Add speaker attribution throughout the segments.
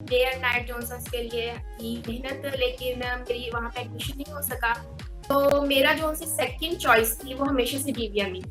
Speaker 1: Day and night Johnson's के लिए की मेहनत, लेकिन मेरी वहाँ पे एडमिशन नहीं हो सका। तो मेरा जो उनसे सेकंड चॉइस थी वो हमेशा से DVM he.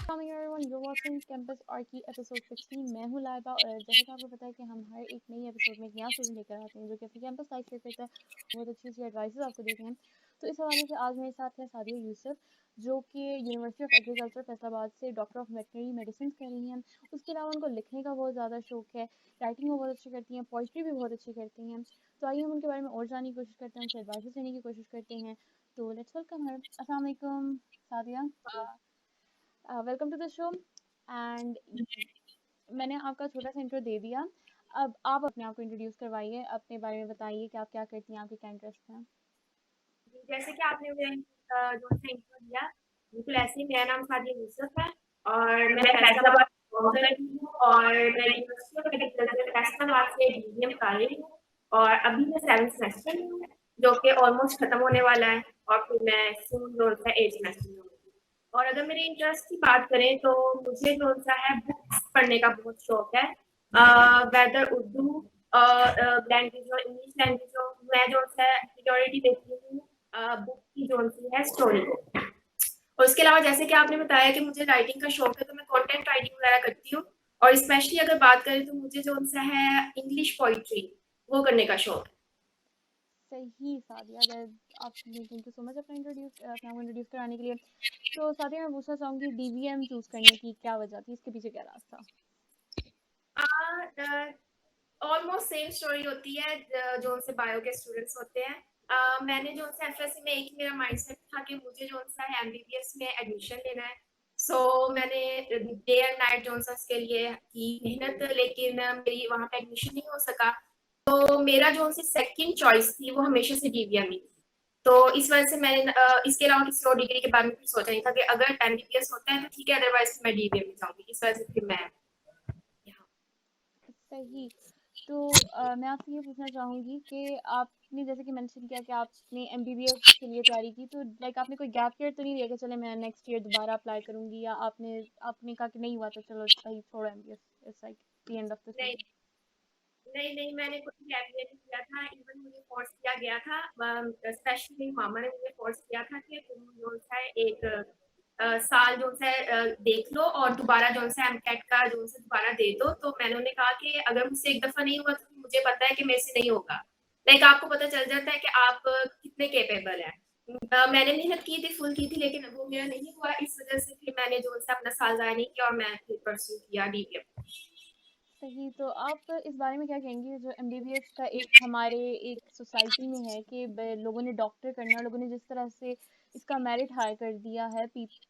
Speaker 2: Morning everyone, you're watching Campus R की एपिसोड 16। मैं हूँ लाइबा और जैसे कि आपको पता है कि हम हर एक नई एपिसोड में एक नया स्टूडेंट लेकर आते हैं जो कि अपनी कैंपस लाइफ से रिलेटेड बहुत अच्छी अच्छी एडवाइसेस आपको देते हैं। तो इस हवाले से आज मेरे साथ है सादिया यूसुफ, जो कि यूनिवर्सिटी ऑफ एग्रीकल्चर फैसलाबाद से डॉक्टर ऑफ वेटनरी मेडिसिन कर रही हैं। उसके अलावा उनको लिखने का बहुत ज़्यादा शौक है, राइटिंग वो बहुत अच्छी करती हैं, पोइट्री भी बहुत अच्छी करती हैं। तो आइए हम उनके बारे में और जानने की कोशिश करते हैं, उनसे एडवाइसेस लेने की कोशिश करते हैं। तो लेट्स वेलकम हर। अस्सलाम वालेकुम Sadia, welcome to the show. And मैंने आपका छोटा सा इंट्रो दे दिया, अब आप अपने आप को इंट्रोड्यूस करवाइए, अपने बारे में बताइए कि आप क्या करती हैं, आपके क्या इंटरेस्ट हैं।
Speaker 1: जैसे कि आपने मुझे जो सा इंट्रो दिया, बिल्कुल ऐसे ही। मेरा नाम सादिया यूसुफ है और मैं फैसलाबाद बिलोंग करती हूँ और मैं यूनिवर्सिटी ऑफ एग्रीकल्चर फैसलाबाद से डीवीएम कर रही हूँ और अभी मैं 7th सेमेस्टर में हूँ, जो कि ऑलमोस्ट खत्म होने वाला है और फिर मैं सून जो है 8th सेमेस्टर में हूँ। और अगर मेरे इंटरेस्ट की बात करें तो मुझे जो सा है बुक्स पढ़ने का बहुत शौक है, वेदर उर्दू लैंग्वेज हो, इंग्लिश लैंग्वेज हो। मैं जो है प्रियोरिटी देती हूँ बुक की जो सी है स्टोरी को। और उसके अलावा जैसे कि आपने बताया कि मुझे राइटिंग का शौक है, तो मैं कंटेंट राइटिंग वगैरह करती हूँ और स्पेशली अगर बात करें तो मुझे जो सा है इंग्लिश पोइट्री वो करने का शौक है।
Speaker 2: सही सादिया, आपने थैंक यू सो मच अपना अपने आप को इंट्रोड्यूस कराने के लिए। तो सादिया, मैं पूछना चाहूँगी डीवीएम चूज़ करने की क्या वजह थी, इसके पीछे क्या राज था।
Speaker 1: ऑलमोस्ट सेम स्टोरी होती है जो उनसे बायो के स्टूडेंट्स होते हैं। मैंने जो उनसे एफएससी में एक ही मेरा माइंडसेट था कि मुझे जो उनसा है एमबीबीएस में एडमिशन लेना है। मैंने डे एंड नाइट जॉनसन्स के लिए की मेहनत, लेकिन मेरी वहाँ पे एडमिशन नहीं हो सका। तो मेरा जो उनसे सेकंड चॉइस थी वो हमेशा से डीवीएम ही थी। तो इस वजह से मैंने इसके अलावा किसी और डिग्री के बारे में कुछ सोचा नहीं था कि अगर एमबीबीएस होता है तो ठीक है, अदरवाइज मैं डीवीएम में जाऊंगी। इस वजह से फिर मैं यहाँ।
Speaker 2: सही। तो मैं आपसे ये पूछना चाहूँगी कि आपने जैसे कि मेंशन किया कि आपने एमबीबीएस के लिए तैयारी की, तो लाइक आपने कोई गैप ईयर तो नहीं लिया कि चले मैं नेक्स्ट ईयर दोबारा अप्लाई करूँगी, या आपने आपने कहा कि नहीं हुआ तो चलो भाई छोड़ो MBBS, it's like the end of the
Speaker 1: नहीं,
Speaker 2: स्टोरी।
Speaker 1: नहीं, नहीं, मैंने कोई गैप ईयर नहीं किया था। इवन मुझे फ़ोर्स किया गया था, स्पेशली मेरी मामा ने मुझे फ़ोर्स किया था कि तुम जो है एक साल जो है देख लो और दोबारा जो है एमटेट का जो है दोबारा दे दो। तो मैंने उन्हें कहा कि अगर मुझसे एक दफ़ा नहीं हुआ तो मुझे पता है कि मेरे से नहीं होगा। लाइक आपको पता चल जाता है कि आप कितने कैपेबल हैं। मैंने मेहनत की थी, फुल की थी, लेकिन वो मेरा नहीं हुआ। इस वज़ह से फिर मैंने जो है अपना साल ज़ाया नहीं किया और मैं फिर परस्यू किया डीवीएम।
Speaker 2: सही। तो आप इस बारे में क्या कहेंगी, जो एमबीबीएस का एक हमारे एक सोसाइटी में है कि लोगों ने डॉक्टर करना, लोगों ने जिस तरह से इसका मेरिट हाई कर दिया है,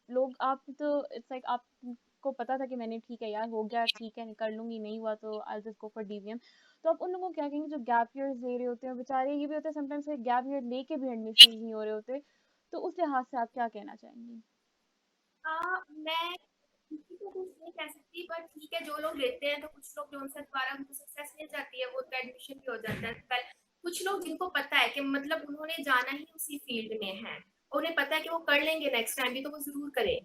Speaker 2: लोग आप तो इट्स लाइक आपको पता था कि मैंने ठीक है यार हो गया, ठीक है कर लूंगी, नहीं हुआ तो I just go for DVM. तो आप उन लोगों को क्या कहेंगे जो गैप ईयर्स ले रहे होते हैं, बेचारे ये भी होते हैं समटाइम्स गैप ईयर लेके भी एडमिशन नहीं हो रहे होते, तो उस लिहाज से आप क्या कहना चाहेंगी।
Speaker 1: मैं किसी को कुछ नहीं कह सकती, बट ठीक है, जो लोग लेते हैं तो कुछ लोग जो उनसे दोबारा उनको सक्सेस मिल जाती है, वो तो एडमिशन भी हो जाता है। पर कुछ लोग जिनको पता है कि मतलब उन्होंने जाना ही उसी फील्ड में है, उन्हें पता है कि वो कर लेंगे नेक्स्ट टाइम भी, तो वो जरूर करें।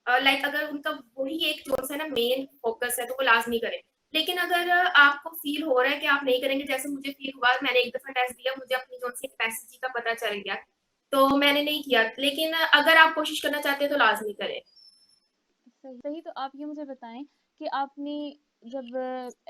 Speaker 1: लाइक अगर उनका वही एक जो है ना मेन फोकस है तो वो लाजमी करें। लेकिन अगर आपको फील हो रहा है कि आप नहीं करेंगे, जैसे मुझे फील हुआ, मैंने एक दफा टेस्ट दिया, मुझे अपनी जो सी कैपेसिटी का पता चल गया, तो मैंने नहीं किया। लेकिन अगर आप कोशिश करना चाहते हैं तो लाजमी करें।
Speaker 2: सही सही। तो आप ये मुझे बताएं कि आपने जब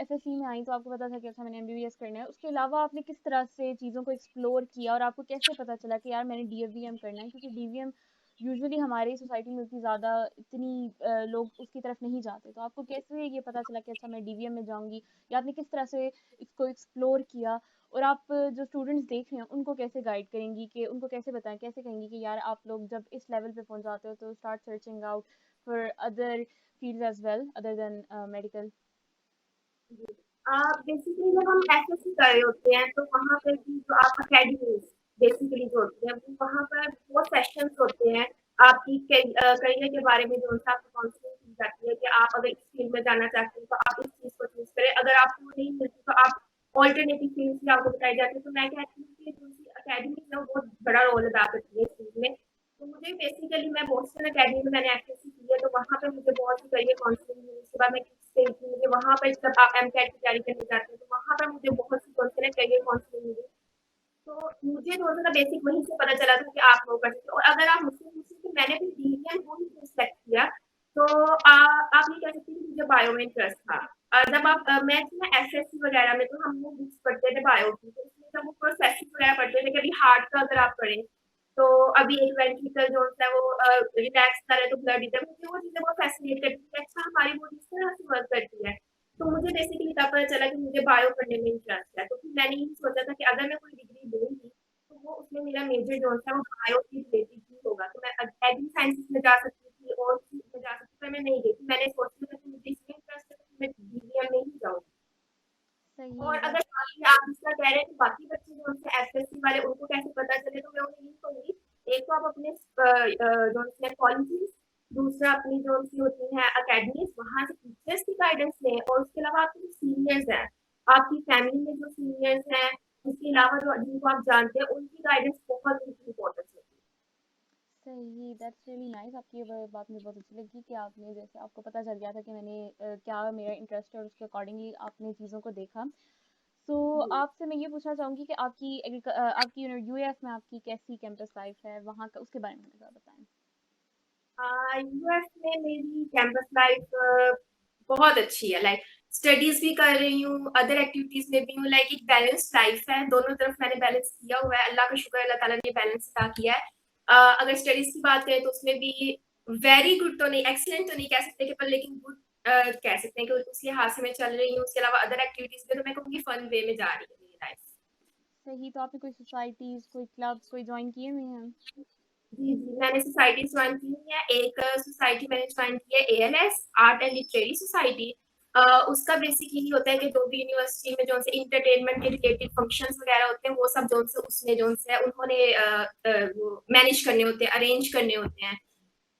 Speaker 2: एफएससी में आई तो आपको पता था कि अच्छा मैंने एमबीबीएस करना है, उसके अलावा आपने किस तरह से चीज़ों को एक्सप्लोर किया और आपको कैसे पता चला कि यार मैंने डीवीएम करना है, क्योंकि डीवीएम यूजुअली हमारी सोसाइटी में उतनी ज़्यादा इतनी लोग उसकी तरफ नहीं जाते, तो आपको कैसे ये पता चला कि अच्छा मैं डीवीएम में जाऊंगी, या आपने किस तरह से इसको एक्सप्लोर किया। और आप जो स्टूडेंट्स देख रहे हैं उनको कैसे गाइड करेंगी, कि उनको कैसे बताएं, कैसे कहेंगी कि यार आप लोग जब इस लेवल पे पहुंच जाते हो तो start searching out for other fields as well other than medical.
Speaker 1: Basically जब हम एसएससी कर रहे होते हैं तो वहाँ पे भी जो आप अकेडमी बेसिकली जो होती है, वो वहाँ पर वो सेशंस होते हैं आपकी करियर के बारे में, जो आपको काउंसलिंग दी जाती है कि आप अगर इस फील्ड में जाना चाहते हैं तो आप इस चीज़ को चूज़ करें, अगर आपको नहीं मिलती तो आप ऑल्टरनेटिव फील्ड्स भी आपको बताई जाती है। तो मैं कहती हूँ कि जो सी अकेडमी है वो बहुत बड़ा रोल अदा करती है इस चीज़ में। तो मुझे बेसिकली मैं बोस्टन अकेडमी में मैंने एफएससी की है, तो वहाँ पे मुझे बहुत सी करियर काउंसलिंग हुई। उसके बाद मैं किड्स गई थी, मुझे वहाँ पे जब आप एमटेक की तैयारी करने जाते हैं तो वहाँ पर मुझे बहुत सी करियर काउंसलिंग मिली। तो मुझे थोड़ा-सा बेसिक वहीं से पता चला था कि आप वो कर सकते हो और अगर आप मुझसे पूछें कि मैंने भी डीवीएम वो ही क्यों सिलेक्ट किया, तो आप ये कह सकते हैं कि मुझे बायो में इंटरेस्ट था। जब आप मैं थी ना एसएससी वगैरह में तो हम लोग बुक्स पढ़ते थे बायो की, तो उसमें जब वो प्रोसेसेस वगैरह पढ़ते थे, कभी हार्ट का अगर आप पढ़ें, तो अभी एक वेंट्रिकल जो होता है वो रिलैक्स करे तो ब्लड इधर मुझे वो चीज़ें बहुत फैसिनेट करती है, अच्छा हमारी बॉडी इस तरह से वर्क करती है। तो मुझे बेसिकली तब पता चला कि मुझे बायो पढ़ने में इंटरेस्ट है, तो फिर मैंने यही सोचा था कि अगर मैं कोई डिग्री लूँगी, तो वो उसमें मेरा मेजर जो था वो बायो से रिलेटेड ही होगा। तो मैं एग्री साइंसेस में जा सकती थी और चीज़ में जा सकती थी, पर मैं नहीं गई थी। मैंने सोचा था कि मुझे इसमें इंटरेस्ट है, तो मैं डीवीएम में ही जाऊँगी।
Speaker 2: सही
Speaker 1: और
Speaker 2: दैट
Speaker 1: अगर बाकी आप जिसका कह रहे हैं कि बाकी बच्चे जो उनसे एफएससी वाले उनको कैसे पता चले, तो मैं उन्हें यही कहूँगी, एक तो आप अपने जो उनसे कॉलेजेस, दूसरा अपनी जो उनकी होती हैं अकेडमीज़, वहाँ से टीचर्स की गाइडेंस लें और उसके अलावा आपके जो सीनियर्स हैं, आपकी फैमिली में जो सीनियर्स हैं, उसके अलावा जो जिनको आप जानते हैं, उनकी गाइडेंस बहुत इम्पोर्टेंट होती है।
Speaker 2: सही दैट्स रियली नाइस। आपकी ये बात मुझे बहुत अच्छी लगी कि आपने जैसे आपको पता चल गया था कि मैंने क्या मेरा इंटरेस्ट है और उसके अकॉर्डिंगली आपने चीज़ों को देखा। सो
Speaker 1: जी।
Speaker 2: आपसे मैं ये पूछना चाहूँगी कि आपकी यूएस में आपकी कैसी कैंपस लाइफ है वहाँ का, उसके बारे में हमें ज़रा बताएं।
Speaker 1: यूएस में मेरी कैंपस लाइफ बहुत अच्छी है, लाइक स्टडीज भी कर रही हूँ, अदर एक्टिविटीज में भी हूँ, लाइक एक बैलेंस लाइफ है, दोनों तरफ मैंने बैलेंस किया हुआ है, अल्लाह का शुक्र है, अल्लाह ताला ने बैलेंस अदा किया है। अगर स्टडीज की बात करें तो उसमें भी वेरी गुड तो नहीं, एक्सीलेंट तो नहीं कह सकते कि, पर लेकिन गुड कह सकते हैं कि उस लिहाज से मैं चल रही हूँ। उसके अलावा अदर एक्टिविटीज में तो मैं कहूँगी फन वे में जा रही है मेरी लाइफ।
Speaker 2: सही, तो आपने कोई सोसाइटीज़ कोई क्लब्स कोई ज्वाइन किए हुए हैं?
Speaker 1: जी, जी, मैंने सोसाइटी ज्वाइन की हुई है। एक सोसाइटी मैंने ज्वाइन की है ALS art and literary society. उसका बेसिक यही होता है कि जो भी यूनिवर्सिटी में जो से इंटरटेनमेंट के रिलेटेड फंक्शंस वगैरह होते हैं वो सब जो से उसमें जो से उन्होंने वो मैनेज करने होते हैं, अरेंज करने होते हैं।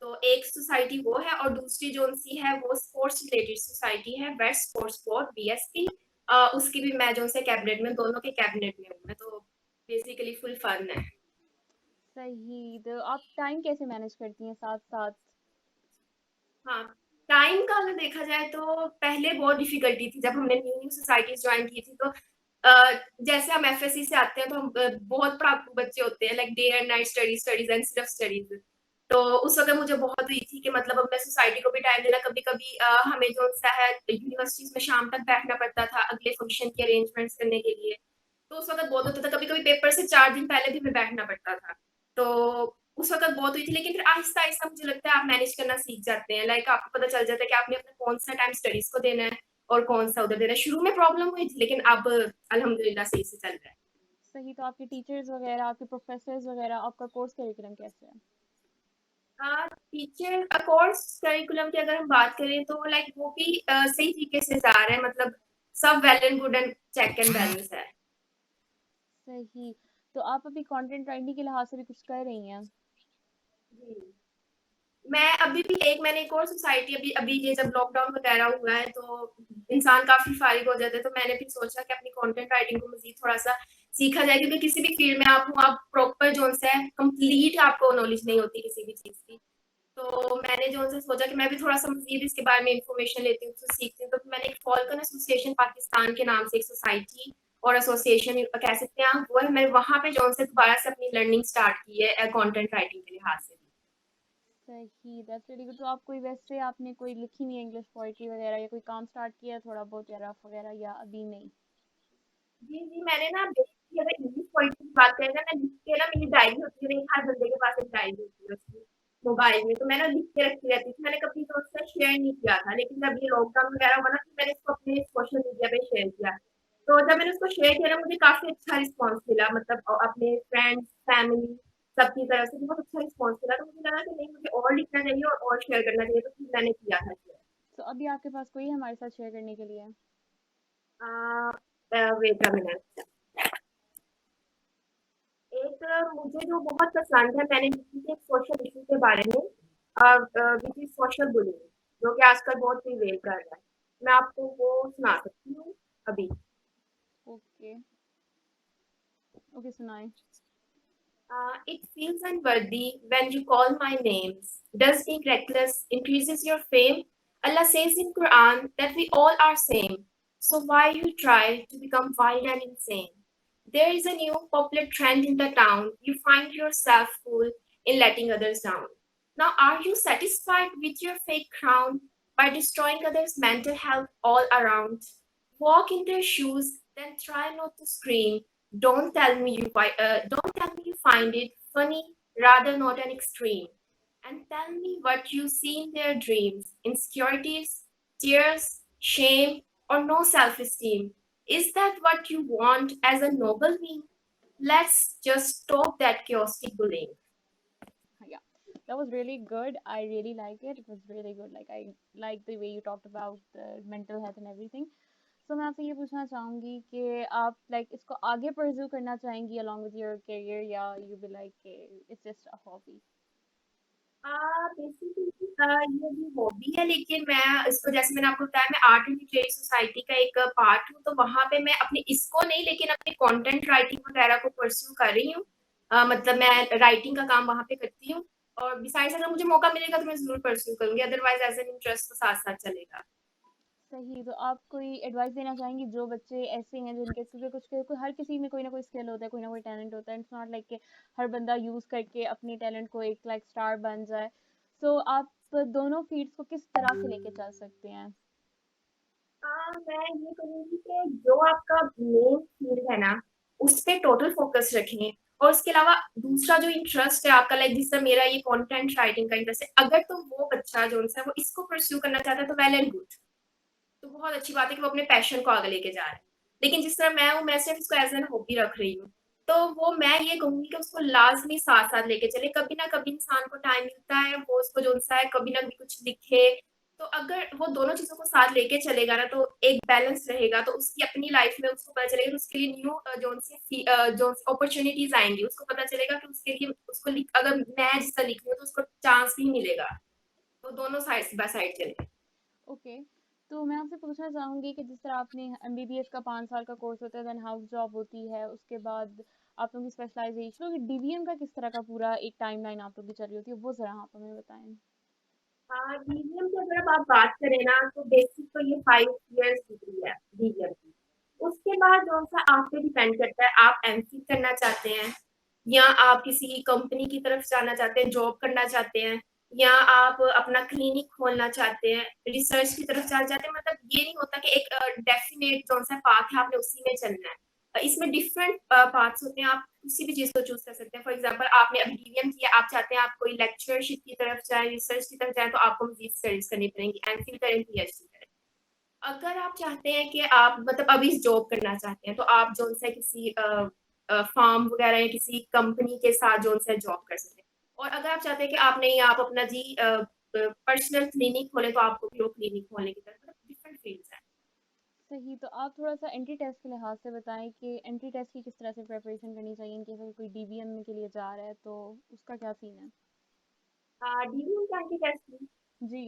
Speaker 1: तो एक सोसाइटी वो है और दूसरी जो सी है वो स्पोर्ट्स रिलेटेड सोसाइटी है, वेस्ट स्पोर्ट्स बोर्ड बीएसपी। उसकी भी मैं जो से कैबिनेट में, दोनों के कैबिनेट में हूँ मैं, तो बेसिकली फुल फन है।
Speaker 2: सही, तो आप टाइम कैसे मैनेज करती हैं साथ साथ?
Speaker 1: हाँ, टाइम का अगर देखा जाए तो पहले बहुत डिफिकल्टी थी जब हमने न्यू न्यू सोसाइटीज ज्वाइन की थी, तो जैसे हम एफएससी से आते हैं तो हम बहुत पढ़ाकू बच्चे होते हैं, like day and night studies studies and सिर्फ स्टडीज। तो उस वक्त मुझे बहुत हुई थी कि मतलब अब मैं सोसाइटी को भी टाइम देना, कभी कभी हमें जो सा है यूनिवर्सिटीज में शाम तक बैठना पड़ता था अगले फंक्शन के अरेंजमेंट्स करने के लिए। तो उस वक्त बहुत होता था, कभी कभी पेपर से 4 दिन पहले भी हमें बैठना पड़ता था। तो उस वक़्त बहुत हुई थी, लेकिन फिर आहिस्ता-आहिस्ता मुझे लगता है आप मैनेज करना सीख जाते हैं। लाइक आपको पता चल जाता है कि आपने अपना कौन-सा टाइम स्टडीज़ को देना है और कौन-सा उधर देना है। शुरू में प्रॉब्लम हुई थी, लेकिन अब अल्हम्दुलिल्लाह सही से चल रहा है।
Speaker 2: सही, तो आपके टीचर्स वगैरह आपके प्रोफेसर्स वगैरह आपका कोर्स करिकुलम कैसे है?
Speaker 1: टीचर कोर्स करिकुलम की अगर हम बात करें तो लाइक वो भी सही तरीके से जा रहा है, मतलब सब well and good and check and balance है।
Speaker 2: सही, तो आप अभी कंटेंट राइटिंग के लिहाज से भी कुछ कर रही हैं?
Speaker 1: जी। मैं अभी भी एक मैंने एक और सोसाइटी अभी अभी ये जब लॉकडाउन वगैरह हुआ है तो इंसान काफी फारिग हो जाता है, तो मैंने भी सोचा कि अपनी कंटेंट राइटिंग को मजीद थोड़ा सा सीखा जाए, क्योंकि किसी भी फील्ड में आप हो, आप प्रॉपर जो है कंप्लीट आपको नॉलेज नहीं होती किसी भी चीज की। तो मैंने जो उनसे सोचा कि मैं भी थोड़ा सा मजीद इसके बारे में इंफॉर्मेशन लेती हूँ, तो सीखती हूँ। तो मैंने एक फॉल्कन एसोसिएशन पाकिस्तान के नाम से एक सोसाइटी और एसोसिएशन कह सकते हैं आप, वो है, मैं वहाँ पे जो से दोबारा से अपनी लर्निंग स्टार्ट की है कंटेंट राइटिंग के लिहाज से।
Speaker 2: सही, दैट्स रियली गुड। तो आप कोई वैसे आपने कोई लिखी हुई इंग्लिश पोएट्री वगैरह या कोई काम स्टार्ट किया है थोड़ा बहुत या रफ वगैरह, या अभी नहीं?
Speaker 1: जी, जी, मैंने ना बेसिकली अगर इंग्लिश पोएट्री की बात करें ना, मैं लिख के ना मेरी डायरी होती है, हर बंदे के पास एक डायरी होती है उसकी मोबाइल में, तो मैं ना लिख के रखती रहती थी। मैंने कभी तो उससे शेयर नहीं किया था, लेकिन जब ये लॉकडाउन वगैरह हुआ ना, तो मैंने इसको अपने सोशल मीडिया पे शेयर किया। तो जब मैंने उसको शेयर किया ना, मुझे काफ़ी अच्छा रिस्पॉन्स मिला, मतलब अपने फ्रेंड्स, फैमिली सबकी तरफ से बहुत अच्छा रिस्पॉन्स मिला। तो मुझे लगा कि नहीं, मुझे और लिखना चाहिए और शेयर करना चाहिए, तो फिर मैंने किया था शेयर।
Speaker 2: तो अभी आपके पास कोई है हमारे साथ शेयर करने के लिए?
Speaker 1: Wait a minute. एक मुझे जो बहुत पसंद है, मैंने लिखी थी एक सोशल इश्यू के बारे में, व्हिच इज़ सोशल बुलिंग। जो कि आजकल बहुत प्रिवेल कर रहा है। मैं आपको वो सुना सकती हूँ अभी।
Speaker 2: ओके, ओके सुनाएं।
Speaker 1: It feels unworthy when you call my names. Does being reckless increases your fame? Allah says in Quran that we all are same. So why you try to become wild and insane? There is a new popular trend in the town. You find yourself cool in letting others down. Now, are you satisfied with your fake crown by destroying others' mental health all around? Walk in their shoes, then try not to scream. Don't tell me you find it funny, rather not an extreme. And tell me what you see in their dreams: insecurities, tears, shame, or no self-esteem. Is that what you want as a noble being? Let's just stop that chaotic bullying.
Speaker 2: Yeah, that was really good. I really like it. It was really good. Like I like the way you talked about the mental health and everything. So मैं आपसे ये पूछना चाहूंगी कि आप like इसको आगे pursue करना चाहेंगी along with your career या you be like it's just a hobby.
Speaker 1: Basically ये भी हॉबी है, लेकिन मैं इसको, जैसे मैंने आपको बताया, मैं आर्ट एंड लिटरेरी सोसाइटी का एक पार्ट हूँ, तो वहाँ पे मैं अपने इसको नहीं, लेकिन अपने कंटेंट राइटिंग वगैरह को परस्यू कर रही हूँ। मतलब मैं राइटिंग का काम वहाँ पे करती हूँ, और बिसाइड्स अगर मुझे मौका मिलेगा तो मैं ज़रूर परस्यू करूँगी, अदरवाइज़ एज़ एन इंटरेस्ट तो साथ-साथ चलेगा।
Speaker 2: सही, तो आप कोई एडवाइस देना चाहेंगी जो बच्चे ऐसे हैं जिनके क्योंकि हर किसी में कोई ना कोई स्किल होता है, कोई ना कोई टैलेंट होता है। इट्स नॉट लाइक कि हर बंदा यूज करके अपने टैलेंट को एक लाइक स्टार बन जाए। सो आप दोनों फील्ड्स को किस तरह से लेके चल सकते हैं?
Speaker 1: मैं ये कहूँगी कि जो आपका मेन फील्ड है ना, उस पे टोटल फोकस रखें, और उसके अलावा दूसरा जो इंटरेस्ट है आपका, लाइक जिस तरह मेरा ये कंटेंट राइटिंग का इंटरेस्ट है, अगर तो वो बच्चा जो है वो इसको परस्यू करना चाहता है तो वेल एंड गुड, तो बहुत अच्छी बात है कि वो अपने पैशन को आगे लेके जा रहा है। लेकिन जिस तरह मैं हूँ, मैं सिर्फ इसको एज एन हॉबी रख रही हूँ, तो वो मैं ये कहूंगी कि उसको लाजमी साथ साथ लेके चले। कभी ना कभी इंसान को टाइम मिलता है, वो उसको जो सा है कभी ना कभी कुछ लिखे, तो अगर वो दोनों चीजों को साथ लेके चलेगा ना, तो एक बैलेंस रहेगा, तो उसकी अपनी लाइफ में उसको पता चलेगा कि उसके लिए न्यू जो अपॉर्चुनिटीज आएंगी, उसको पता चलेगा कि उसके लिए उसको अगर मैं जिसका लिख रही हूँ तो उसको चांस भी मिलेगा, तो दोनों साइड बाय साइड चले।
Speaker 2: ओके, तो मैं आपसे पूछना चाहूंगी कि जिस तरह आपने एमबीबीएस का 5 साल का कोर्स होता है, देन हाउस जॉब होती है, उसके बाद आप लोगों की स्पेशलाइजेशन, डीवीएम का किस तरह का पूरा एक टाइमलाइन आप लोग की चल रही होती है, वो जरा आप हमें बताएं।
Speaker 1: हाँ, डीवीएम की अगर अब आप बात करें ना, तो बेसिक तो ये 5 इयर्स डिग्री है डीवीएम की। उसके बाद जो सा आप पे डिपेंड करता है, आप एमफिल करना चाहते हैं, या आप किसी कंपनी की तरफ जाना चाहते हैं, जॉब करना चाहते हैं, या आप अपना क्लिनिक खोलना चाहते हैं, रिसर्च की तरफ जाना चाहते हैं। मतलब ये नहीं होता कि एक डेफिनेट जो सा पाथ है आपने उसी में चलना है। इसमें डिफरेंट पाथ्स होते हैं, आप किसी भी चीज को चूज कर सकते हैं। फॉर एग्जाम्पल, आपने अभी डीवीएम किया, आप चाहते हैं आप कोई लेक्चरशिप की तरफ जाए, रिसर्च की तरफ जाए, तो आपको मजीद स्टडीज करनी पड़ेंगी, एमफिल करें, पीएचडी करें। अगर आप चाहते हैं कि आप मतलब अभी जॉब करना चाहते हैं, तो आप जो है किसी फार्म वगैरह या किसी कंपनी के साथ जो है जॉब कर सकते हैं। और अगर आप चाहते हैं कि आप नहीं, आप अपना जी पर्सनल क्लिनिक खोले, तो आपको भी वो क्लिनिक खोलने की तरफ, मतलब डिफरेंट फील्ड्स हैं।
Speaker 2: सही, तो आप थोड़ा सा एंट्री टेस्ट के लिहाज से बताएं कि एंट्री टेस्ट की किस तरह से प्रिपरेशन करनी चाहिए इनकेस अगर कोई डीवीएम के लिए जा रहा है तो उसका क्या सीन है?
Speaker 1: डीवीएम क्या टेस्ट?
Speaker 2: जी।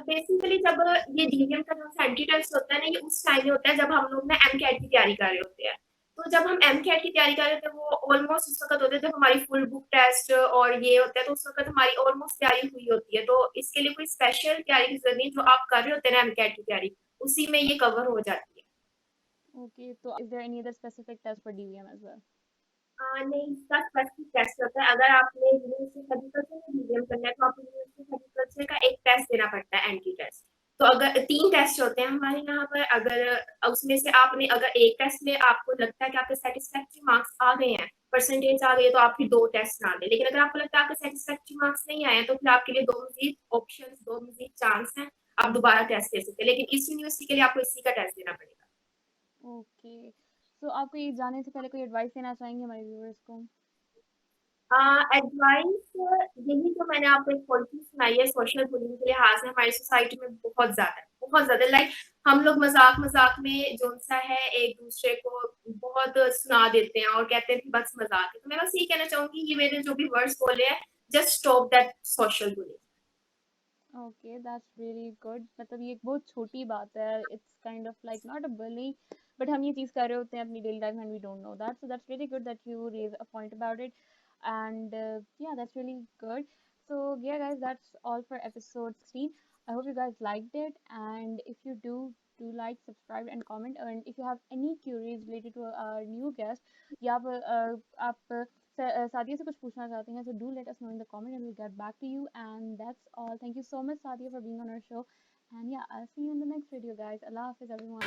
Speaker 1: बेसिकली जब ये डीवीएम का जो सेंट्री टेस्ट होता है ना, ये उस टाइम में होता है जब हम लोग ना एम कैट की तैयारी कर रहे होते हैं। तो जब हम एम कैट की तैयारी कर रहे होते हैं, वो ऑलमोस्ट उस वक्त होते हैं जब हमारी फुल बुक टेस्ट और ये होता है, तो उस वक्त हमारी ऑलमोस्ट तैयारी हुई होती है। तो इसके लिए कोई स्पेशल तैयारी की जरूरत नहीं, जो आप कर रहे होते हैं ना एम कैट की तैयारी, उसी में ये कवर हो जाती है।
Speaker 2: ओके, तो is there any other specific test for DVM as well?
Speaker 1: नहीं, इसका स्पेसिफिक टेस्ट होता है। अगर आपने यूनिवर्सिटी एग्रीकल्चर में डीवीएम करना है, तो आपको यूनिवर्सिटी एग्रीकल्चर का एक टेस्ट देना पड़ता है, एंट्री टेस्ट। तो अगर 3 टेस्ट होते हैं हमारे यहाँ पर, अगर उसमें से आपने अगर एक टेस्ट में आपको लगता है कि आपके सेटिस्फैक्ट्री मार्क्स आ गए हैं, परसेंटेज आ गई है, तो आप फिर 2 टेस्ट ना दें। लेकिन अगर आपको लगता है आपके सेटिस्फैक्ट्री मार्क्स नहीं आए हैं, तो फिर आपके लिए दो मजीद ऑप्शन, दो मजीद चांस हैं, आप दोबारा टेस्ट दे सकते हैं। लेकिन इस यूनिवर्सिटी के लिए आपको इसी का टेस्ट देना पड़ेगा।
Speaker 2: ओके, सो आपको ये जाने से पहले कोई एडवाइस देना चाहेंगे हमारे व्यूअर्स को?
Speaker 1: एडवाइस यही जो मैंने आपको एक पॉलिसी सुनाई है, सोशल बुलिंग के लिहाज से हमारी सोसाइटी में बहुत ज्यादा है, बहुत ज्यादा। लाइक हम लोग मजाक मजाक में जो सा है एक दूसरे को बहुत सुना देते हैं और कहते हैं कि बस मजाक है। तो मैं बस ये कहना चाहूंगी, ये मेरे जो भी वर्ड्स बोले हैं, just stop that social bullying.
Speaker 2: Okay, that's really good. मतलब ये एक बहुत छोटी बात है. It's kind of like not a bully, but हम ये चीज़ कर रहे होते हैं अपनी daily life and we don't know that. So that's really good that you raise a point about it. And yeah, that's really good. So yeah, guys, that's all for episode 16. I hope you guys liked it. And if you do like, subscribe, and comment. And if you have any queries related to our new guest, या आप सादिया से कुछ पूछना चाहते हैं, so do let us know in the comment and we'll get back to you. And that's all. Thank you so much, Sadia, for being on our show. And yeah, I'll see you in the next video, guys. Allah Hafiz, everyone.